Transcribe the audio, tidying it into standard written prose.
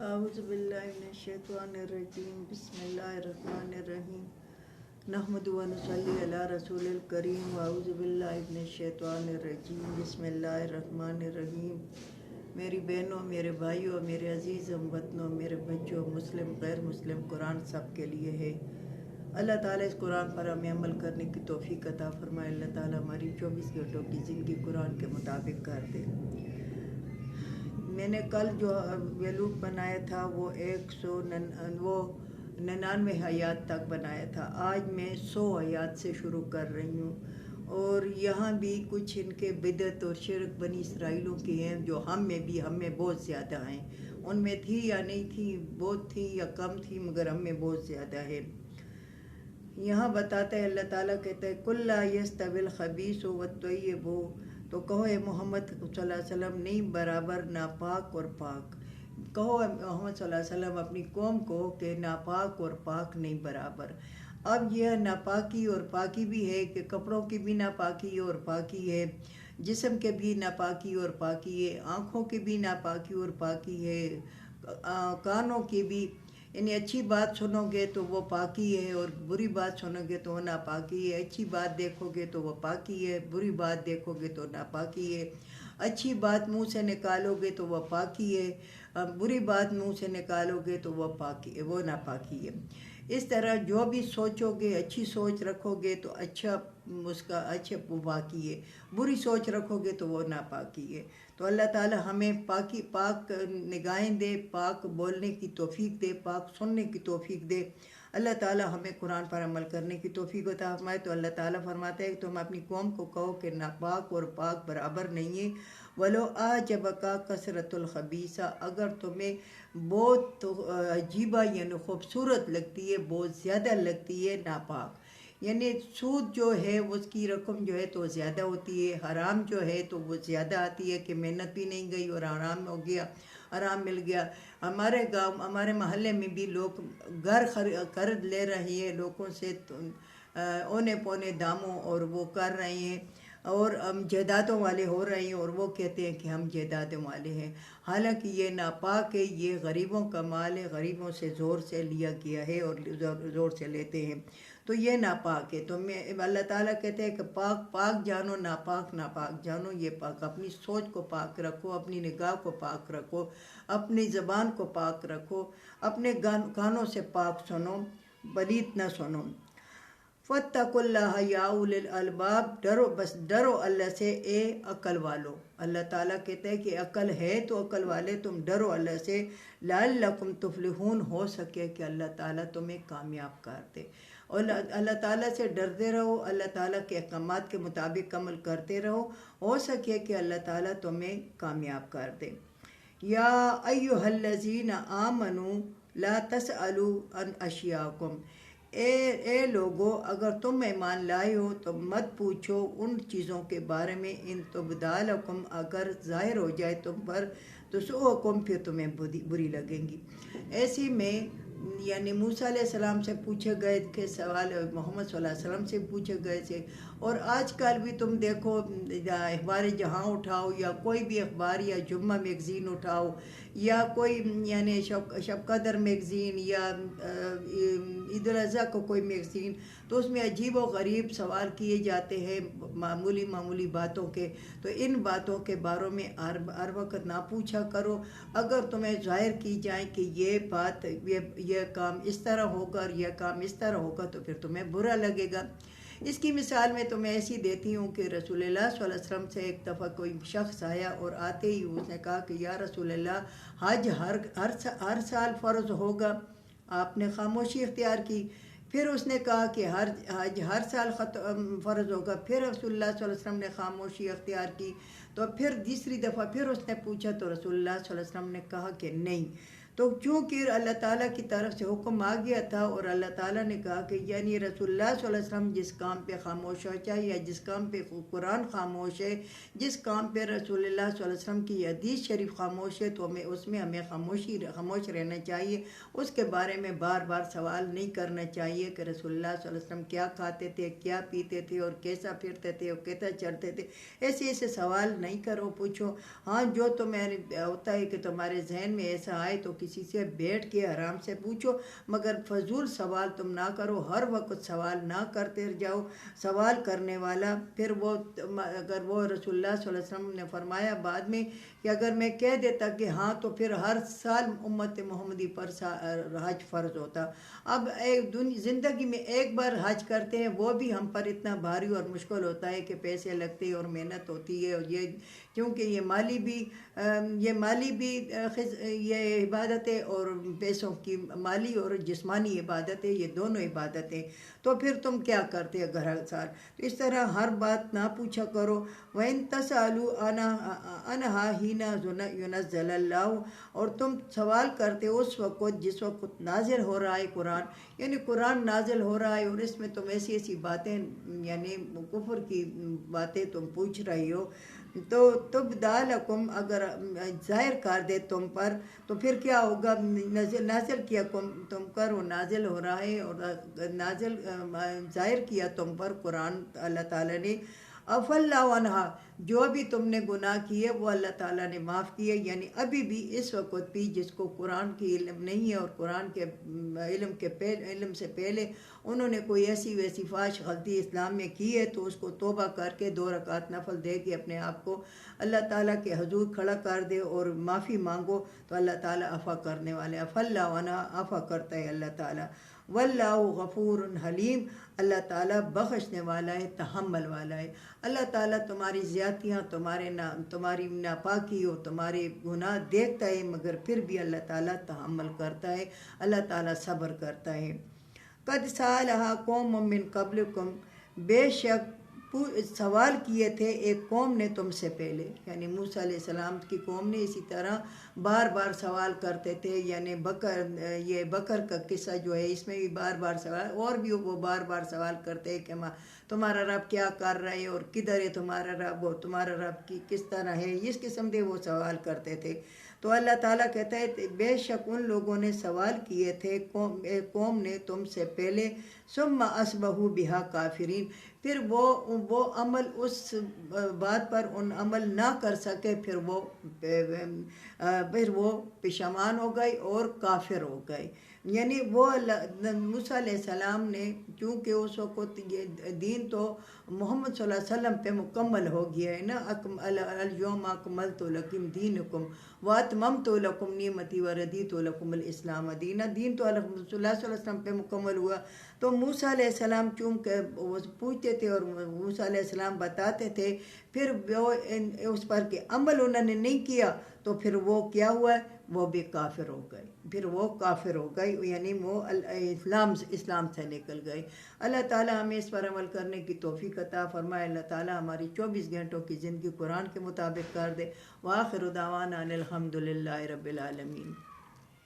اعوذ باللہ من الشیطان الرجیم بسم اللہ الرحمن الرحیم نحمد و نصلی علی رسول الکریم اعوذ باللہ من الشیطان الرجیم بسم اللہ الرحمن الرحیم۔ میری بہنوں، میرے بھائیوں، میرے عزیز ہم وطنوں، میرے بچوں، مسلم غیر مسلم، قرآن سب کے لیے ہے۔ اللہ تعالیٰ اس قرآن پر ہمیں عمل کرنے کی توفیق عطا فرمائے۔ اللہ تعالیٰ ہماری 24 گھنٹوں کی زندگی قرآن کے مطابق کر دے۔ میں نے کل جو ویلوگ بنایا تھا وہ 199 آیات تک بنایا تھا۔ آج میں 100 آیات سے شروع کر رہی ہوں، اور یہاں بھی کچھ ان کے بدعت اور شرک بنی اسرائیلوں کے ہیں جو ہم میں بہت زیادہ ہیں۔ ان میں تھی یا نہیں تھی، بہت تھی یا کم تھی، مگر ہم میں بہت زیادہ ہے۔ یہاں بتاتا ہے اللہ تعالیٰ کہتا ہے کُلْ لَا يَسْتَوِي الْخَبِيثُ وَالطَّيِّبُ، تو کہو اے محمد صلی اللہ علیہ وسلم نہیں برابر ناپاک اور پاک۔ کہو اے محمد صلی اللہ علیہ وسلم اپنی قوم کو کہ ناپاک اور پاک نہیں برابر۔ اب یہ ناپاکی اور پاکی بھی ہے کہ کپڑوں کی بھی ناپاکی اور پاکی ہے، جسم کے بھی ناپاکی اور پاکی ہے، آنکھوں کی بھی ناپاکی اور پاکی ہے، کانوں کی بھی، یعنی اچھی بات سنو گے تو وہ پاکی ہے، اور بری بات سنو گے تو وہ ناپاکی ہے۔ اچھی بات دیکھو گے تو وہ پاکی ہے، بری بات دیکھو گے تو ناپاکی ہے۔ اچھی بات منہ سے نکالو گے تو وہ پاکی ہے، بری بات منہ سے نکالو گے تو وہ ناپاکی ہے۔ اس طرح جو بھی سوچو گے، اچھی سوچ رکھو گے تو اچھا پاکی ہے، بری سوچ رکھو گے تو وہ ناپاکی ہے۔ تو اللہ تعالی ہمیں پاک نگاہیں دے، پاک بولنے کی توفیق دے، پاک سننے کی توفیق دے۔ اللہ تعالی ہمیں قرآن پر عمل کرنے کی توفیق عطا فرمائے۔ تو اللہ تعالیٰ فرماتا ہے کہ تم اپنی قوم کو کہو کہ ناپاک اور پاک برابر نہیں ہے۔ وَلَوْ أَعْجَبَكَ كَثْرَةُ الْخَبِيثِ، اگر تمہیں بہت عجیبہ یعنی خوبصورت لگتی ہے، بہت زیادہ لگتی ہے ناپاک، یعنی سود جو ہے اس کی رقم جو ہے تو زیادہ ہوتی ہے، حرام جو ہے تو وہ زیادہ آتی ہے کہ محنت بھی نہیں گئی اور آرام ہو گیا، آرام مل گیا۔ ہمارے گاؤں، ہمارے محلے میں بھی لوگ گھر خرید لے رہے ہیں لوگوں سے اونے پونے داموں، اور وہ کر رہے ہیں، اور ہم جائیدادوں والے ہو رہے ہیں، اور وہ کہتے ہیں کہ ہم جائیدادوں والے ہیں، حالانکہ یہ ناپاک ہے، یہ غریبوں کا مال ہے، غریبوں سے زور سے لیا گیا ہے اور زور سے لیتے ہیں، تو یہ ناپاک ہے۔ تو اللہ تعالیٰ کہتے ہیں کہ پاک جانو، ناپاک جانو۔ یہ پاک، اپنی سوچ کو پاک رکھو، اپنی نگاہ کو پاک رکھو، اپنی زبان کو پاک رکھو، اپنے کانوں سے پاک سنو، پلیت نہ سنو۔ فَاتَّقُوا اللَّهَ يَا أُولِي الْأَلْبَابِ، بس ڈرو اللہ سے اے عقل والو۔ اللہ تعالیٰ کہتے ہیں کہ عقل ہے تو عقل والے تم ڈرو اللہ سے، لَعَلَّكُمْ تُفْلِحُونَ، ہو سکے کہ اللہ تعالیٰ تمہیں کامیاب کر دے۔ اور اللہ تعالیٰ سے ڈرتے رہو، اللہ تعالیٰ کے احکامات کے مطابق عمل کرتے رہو، ہو سکے کہ اللہ تعالیٰ تمہیں کامیاب کر دے۔ یا ایھا الذین آمنوا لا تسألوا عن اشیاءکم، اے لوگو اگر تم ایمان لائے ہو تو مت پوچھو ان چیزوں کے بارے میں، ان تبدا لکم، اگر ظاہر ہو جائے تم پر، تو تسؤکم، پھر تمہیں بری لگیں گی۔ ایسی میں یعنی موسیٰ علیہ السلام سے پوچھے گئے کہ سوال محمد صلی اللہ علیہ وسلم سے پوچھے گئے تھے، اور آج کل بھی تم دیکھو اخبار جہاں اٹھاؤ، یا کوئی بھی اخبار، یا جمعہ میگزین اٹھاؤ، یا کوئی یعنی شب قدر میگزین، یا عید الاضحیٰ کو کوئی میگزین، تو اس میں عجیب و غریب سوال کیے جاتے ہیں معمولی باتوں کے۔ تو ان باتوں کے بارے میں ہر وقت نہ پوچھا کرو۔ اگر تمہیں ظاہر کی جائیں کہ یہ بات، یہ کام اس طرح ہوگا اور یہ کام اس طرح ہوگا، تو پھر تمہیں برا لگے گا۔ اس کی مثال میں تو میں ایسی دیتی ہوں کہ رسول اللہ صلی اللہ علیہ وسلم سے ایک دفعہ کوئی شخص آیا، اور آتے ہی اس نے کہا کہ یا رسول اللہ، حج ہر سال فرض ہوگا؟ آپ نے خاموشی اختیار کی۔ پھر اس نے کہا کہ حج ہر سال فرض ہوگا، پھر رسول اللہ صلی اللہ علیہ وسلم نے خاموشی اختیار کی۔ تو پھر تیسری دفعہ پھر اس نے پوچھا، تو رسول اللہ صلی اللہ علیہ وسلم نے کہا کہ نہیں۔ تو چونکہ اللہ تعالیٰ کی طرف سے حکم آ گیا تھا، اور اللہ تعالیٰ نے کہا کہ یعنی رسول اللہ صلی اللہ علیہ وسلم جس کام پہ خاموش ہو چاہیے، یا جس کام پہ قرآن خاموش ہے، جس کام پہ رسول اللہ صلی اللہ علیہ وسلم کی حدیث شریف خاموش ہے، تو اس میں ہمیں خاموش رہنا چاہیے۔ اس کے بارے میں بار بار سوال نہیں کرنا چاہیے کہ رسول اللہ صلی اللہ علیہ وسلم کیا کھاتے تھے، کیا پیتے تھے، اور کیسا پھرتے تھے، اور کیسا چلتے تھے۔ ایسے سوال نہیں کرو، پوچھو۔ ہاں جو تمہیں ہوتا ہے کہ تمہارے ذہن میں ایسا آئے تو کسی سے بیٹھ کے آرام سے پوچھو، مگر فضول سوال تم نہ کرو، ہر وقت سوال نہ کرتے جاؤ۔ سوال کرنے والا پھر وہ اگر وہ رسول اللہ صلی اللہ علیہ وسلم نے فرمایا بعد میں کہ اگر میں کہہ دیتا کہ ہاں تو پھر ہر سال امت محمدی پر حج فرض ہوتا۔ اب زندگی میں ایک بار حج کرتے ہیں، وہ بھی ہم پر اتنا بھاری اور مشکل ہوتا ہے کہ پیسے لگتے ہیں اور محنت ہوتی ہے، اور یہ کیونکہ یہ مالی بھی یہ عبادت ہے، اور پیسوں کی مالی اور جسمانی عبادت ہے، یہ دونوں عبادتیں۔ تو پھر تم کیا کرتے ہو گھر سال؟ تو اس طرح ہر بات نہ پوچھا کرو۔ وَإِن تَسْأَلُوا عَنْهَا حِينَ يُنَزَّلُ اللَّهُ، اور تم سوال کرتے اس وقت جس وقت نازل ہو رہا ہے قرآن، یعنی قرآن نازل ہو رہا ہے اور اس میں تم ایسی ایسی باتیں یعنی کفر کی باتیں تم پوچھ رہی ہو، تو تبدا لکم، اگر ظاہر کر دے تم پر، تو پھر کیا ہوگا؟ نازل کیا تم پر، وہ نازل ہو رہا ہے اور ظاہر کیا تم پر قرآن اللہ تعالیٰ نے۔ اف اللہ عنہا، جو بھی تم نے گناہ کیے وہ اللہ تعالیٰ نے معاف کیے، یعنی ابھی بھی اس وقت بھی جس کو قرآن کی علم نہیں ہے اور قرآن کے علم سے پہلے انہوں نے کوئی ایسی ویسی فاحش غلطی اسلام میں کی ہے، تو اس کو توبہ کر کے 2 رکعت نفل دے کے اپنے آپ کو اللہ تعالیٰ کے حضور کھڑا کر دے اور معافی مانگو، تو اللہ تعالیٰ عفا کرنے والے، اف اللہ عنہا، عفا کرتا ہے اللہ تعالیٰ۔ واللہ غفور حلیم، اللہ تعالیٰ بخشنے والا ہے، تحمل والا ہے۔ اللہ تعالیٰ تمہاری زیادتیاں، تمہاری ناپاکی اور تمہارے گناہ دیکھتا ہے، مگر پھر بھی اللہ تعالیٰ تحمل کرتا ہے، اللہ تعالیٰ صبر کرتا ہے۔ قد سالہا قوم من قبلکم، بے شک سوال کیے تھے ایک قوم نے تم سے پہلے، یعنی موسیٰ علیہ السلام کی قوم نے اسی طرح بار بار سوال کرتے تھے، یعنی یہ بکر کا قصہ جو ہے اس میں بھی بار بار سوال، اور بھی وہ بار بار سوال کرتے ہیں کہ تمہارا رب کیا کر رہا ہے اور کدھر ہے تمہارا رب، اور تمہارا رب کی کس طرح ہے، اس قسم کے وہ سوال کرتے تھے۔ تو اللہ تعالیٰ کہتا ہے بے شک ان لوگوں نے سوال کیے تھے قوم نے تم سے پہلے، ثم اصبحوا بہا کافرین، پھر وہ عمل اس بات پر عمل نہ کر سکے، پھر وہ پشیمان ہو گئے اور کافر ہو گئے۔ یعنی وہ موسیٰ علیہ السلام نے، چونکہ اس وقت یہ دین تو محمد صلی اللہ علیہ وسلم پہ مکمل ہو گیا ہے نا، الیوم اکملت لکم دینکم واتممت لکم نعمتی وردیت لکم الاسلام دینا، دین تو رسول اللہ صلی اللہ علیہ وسلم پہ مکمل ہوا۔ تو موسیٰ علیہ السلام چونکہ وہ پوچھتے تھے اور موسیٰ علیہ السلام بتاتے تھے، پھر وہ اس پر کہ عمل انہوں نے نہیں کیا، تو پھر وہ کیا ہوا؟ وہ بھی کافر ہو گئے، پھر وہ کافر ہو گئے، یعنی وہ اسلام سے نکل گئے۔ اللہ تعالیٰ ہمیں اس پر عمل کرنے کی توفیق عطا فرمائے، اللہ تعالیٰ ہماری 24 گھنٹوں کی زندگی قرآن کے مطابق کر دے۔ وآخر دعوانا ان الحمد للہ رب العالمین۔